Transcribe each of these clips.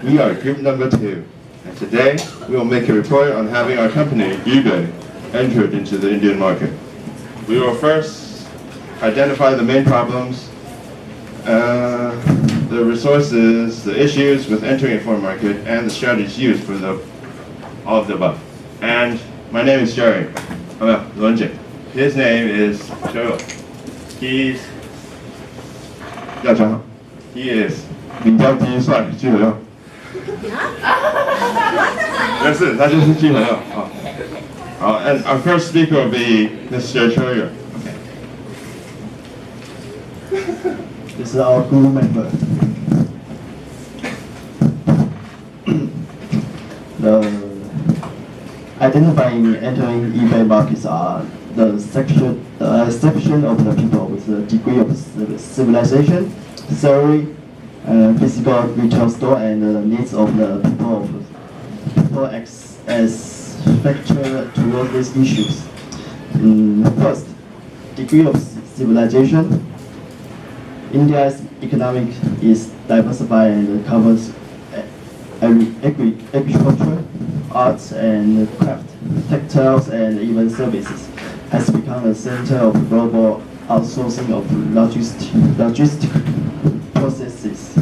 We are group number 2, and today we will make a report on having our company, eBay, entered into the Indian market. We will first identify the main problems, the resources, the issues with entering a foreign market, and the strategies used for all of the above. And my name is Jerry. His name is Joe. He is 名叫金帅，聚合用。但是他就是聚合用啊。好 and our first speaker will be Mr. Troyer. This is our group member. The identifying entering eBay markets are the section of the people with a degree of civilization, salary, physical retail store, and the needs of the people as factor toward these issues. First, degree of civilization. India's economic is diversified and covers agriculture, arts and craft, textiles, and even services. Has become a center of global outsourcing of logistic processes,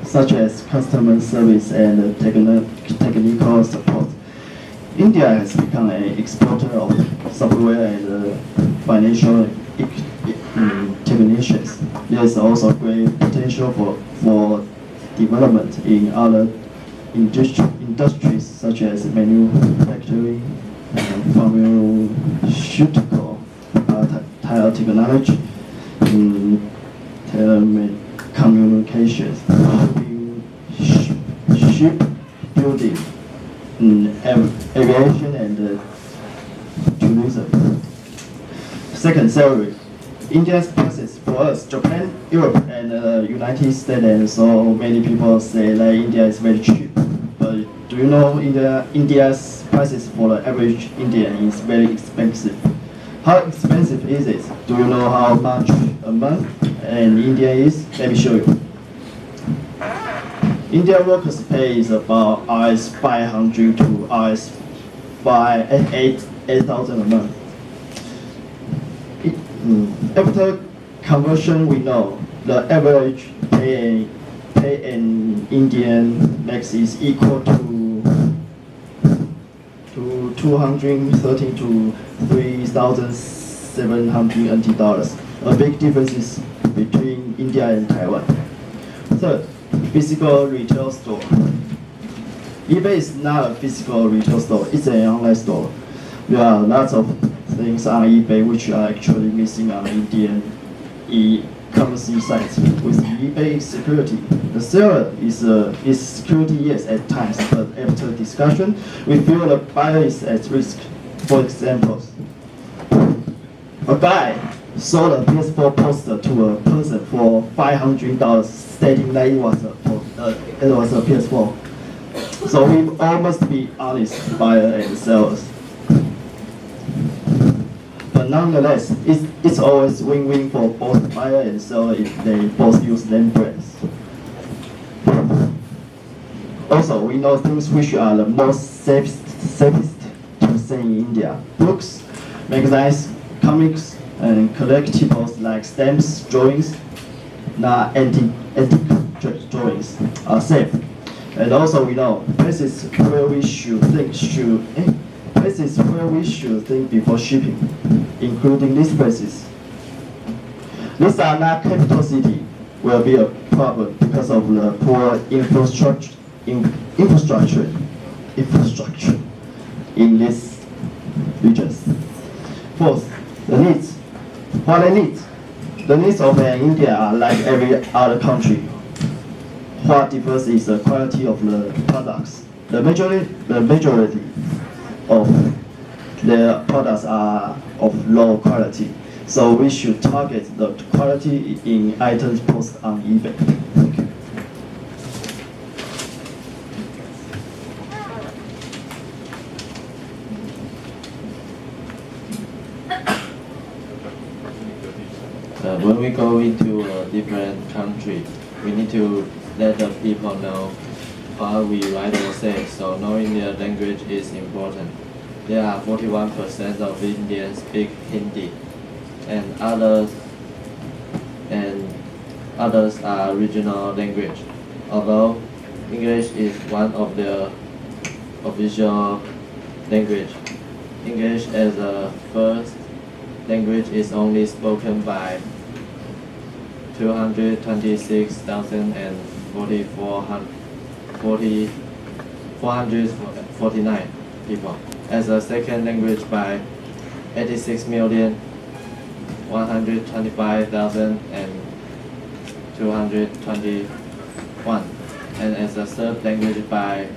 such as customer service and technical support. India has become an exporter of software and financial technicians. There is also great potential for development in other industries such as manufacturing, pharmaceutical, technology, telecommunications, shipbuilding, aviation, and tourism. Second, salary. India's prices for us, Japan, Europe, and United States, and so many people say that India is very cheap. But do you know India's prices for the average Indian is very expensive? How expensive is it? Do you know how much a month in India is? Let me show you. India workers' pay is about Rs 500 to Rs 8,000 a month. After conversion, we know the average pay in Indian max is equal to 230 to 3,700 NT dollars. A big difference is between India and Taiwan. Third, physical retail store. eBay is not a physical retail store, it's an online store. There are lots of things on eBay which are actually missing on Indian e-commerce sites. With eBay security, the seller is security, yes, at times, but after discussion, we feel the buyer is at risk. For example, a guy sold a PS4 poster to a person for $500, stating that it was a PS4. So we all must be honest, buyer and sellers. But nonetheless, it's always win-win for both buyer and seller if they both use name brands. Also, we know things which are the most safest to sell in India. Books, magazines, comics, and collectibles like stamps, drawings, antique drawings are safe. And also we know places where we should think before shipping, including these places. These are not capital city, will be a problem because of the poor infrastructure in these regions. Fourth, the needs. What they need? The needs of India are like every other country. What differs is the quality of the products. The majority of their products are of low quality, so we should target the quality in items posted on eBay. Thank you. When we go into a different country, we need to let the people know part we write or say, so knowing their language is important. There are 41% of Indians speak Hindi, and others are regional language. Although English is one of the official language, English as a first language is only spoken by 449 people. As a second language by 86,125,221, and as a third language by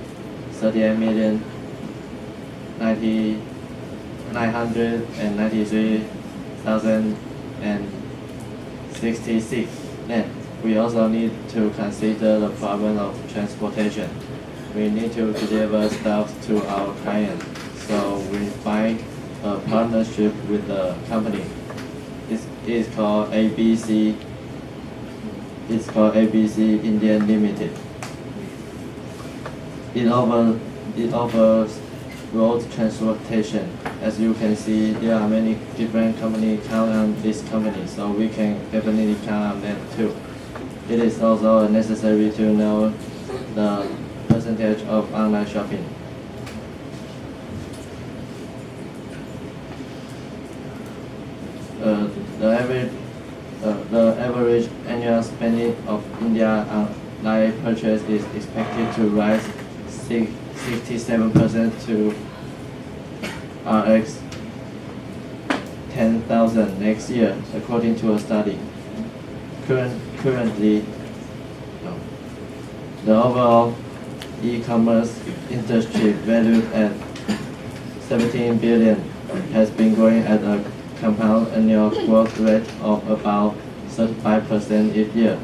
38,993,066. And we also need to consider the problem of transportation. We need to deliver stuff to our clients, so we find a partnership with the company. It's called ABC. It's called ABC Indian Limited. It offers road transportation. As you can see, there are many different companies count on this company, so we can definitely count on them too. It is also necessary to know the percentage of online shopping. The average annual spending of India online purchase is expected to rise 67% to RX 10,000 next year, according to a study. Currently, the overall e-commerce industry, valued at 17 billion, has been growing at a compound annual growth rate of about 35% each year.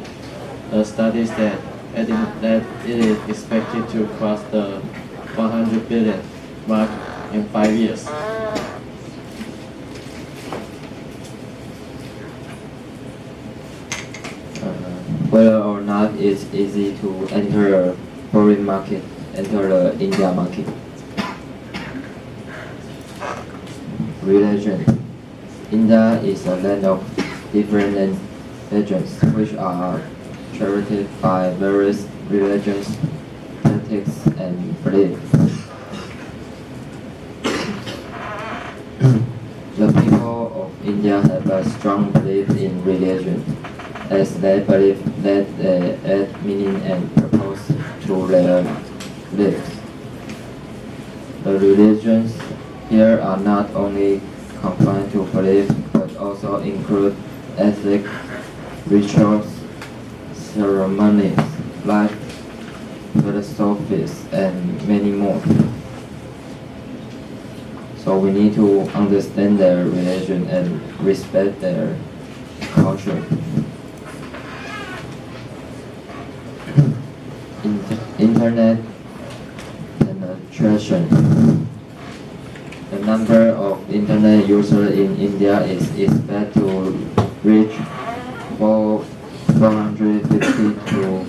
The study said adding that it is expected to cross the 100 billion mark in 5 years. Whether or not it's easy to enter a foreign market, enter the India market. Religion. India is a land of different religions, which are cherished by various religions, practices, and beliefs. The people of India have a strong belief in religion, as they believe that they add meaning and purpose to their lives. The religions here are not only confined to belief, but also include ethics, rituals, ceremonies, life philosophies, and many more. So we need to understand their religion and respect their culture. Internet penetration. The number of internet users in India is expected to reach 450 to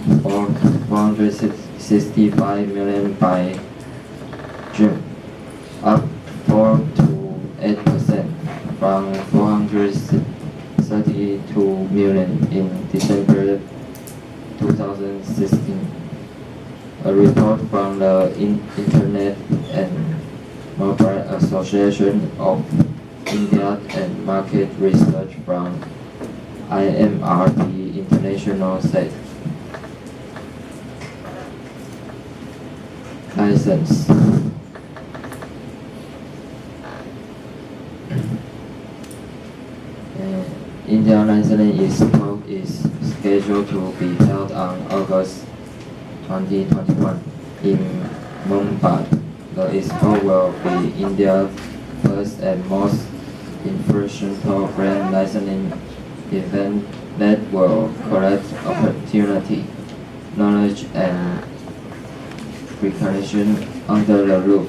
465 million by June, up 4 to 8% from 432 million in December 2016. A report from the Internet and Mobile Association of India and Market Research from IMRP International said. License. India licensing is scheduled to be held on August 2021 in Mumbai. The expo will be India's first and most influential brand licensing event that will collect opportunity, knowledge, and recognition under the roof.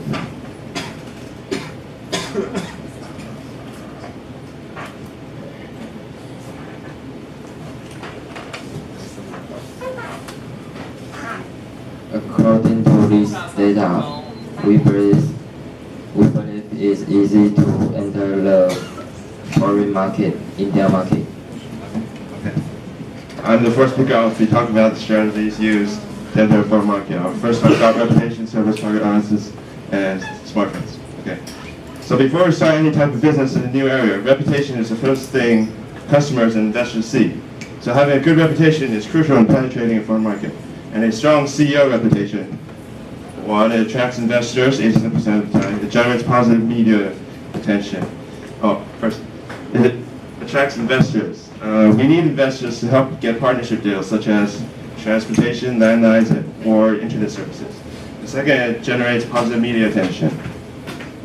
According to this data, we believe it's easy to enter the foreign market, India market. Okay. I'm the first speaker. I'll be talking about the strategies used to enter the foreign market. I'll first talk about reputation, service, target audiences, and smartphones. Okay. So before we start any type of business in a new area, reputation is the first thing customers and investors see. So having a good reputation is crucial in penetrating a foreign market. And a strong CEO reputation, one, it attracts investors 87% of the time. It generates positive media attention. First, it attracts investors. We need investors to help get partnership deals such as transportation, land lines, or internet services. The second, it generates positive media attention.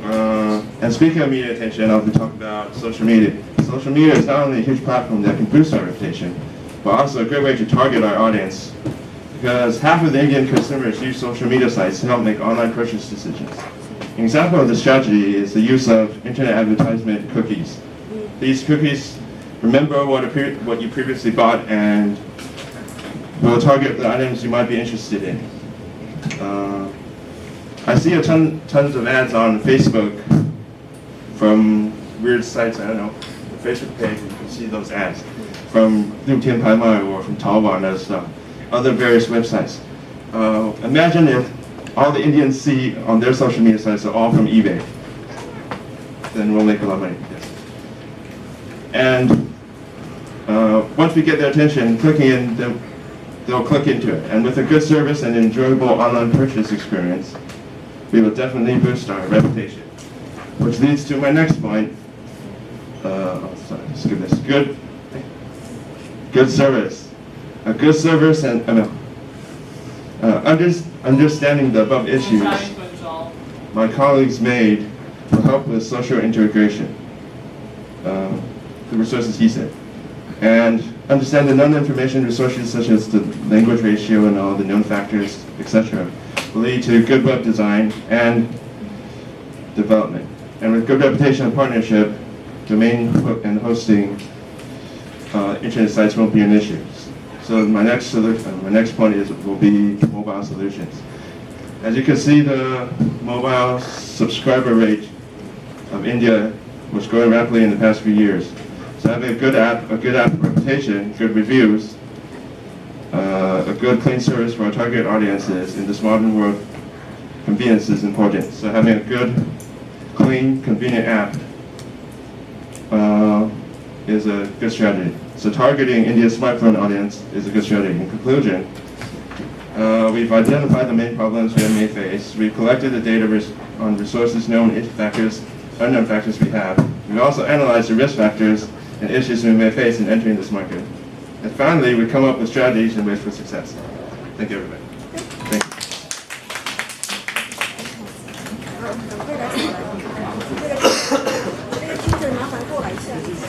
And speaking of media attention, I'll be talking about social media. Social media is not only a huge platform that can boost our reputation, but also a great way to target our audience. Because half of the Indian consumers use social media sites to help make online purchase decisions. An example of this strategy is the use of internet advertisement cookies. These cookies remember what you previously bought and will target the items you might be interested in. I see tons of ads on Facebook from weird sites, I don't know, the Facebook page, you can see those ads from 6天拍卖 or from Taobao and other stuff, other various websites. Imagine if all the Indians see on their social media sites are all from eBay. Then we'll make a lot of money. Yes. And once we get their attention, they'll click into it. And with a good service and enjoyable online purchase experience, we will definitely boost our reputation. Which leads to my next point. Sorry, skip this. Good service. A good service and understanding the above issues my colleagues made will help with social integration. The resources he said. And understand the known information resources such as the language ratio and all the known factors, etc. will lead to good web design and development. And with good reputation and partnership, domain and hosting internet sites won't be an issue. So my next point will be mobile solutions. As you can see, the mobile subscriber rate of India was growing rapidly in the past few years. So having a good app reputation, good reviews, a good clean service for our target audiences in this modern world, convenience is important. So having a good, clean, convenient app is a good strategy. So targeting India's smartphone audience is a good strategy. In conclusion, we've identified the main problems we may face. We've collected the data on resources, known factors, unknown factors we have. We've also analyzed the risk factors and issues we may face in entering this market. And finally, we come up with strategies and ways for success. Thank you, everybody. Thank you. 这个记者麻烦过来一下。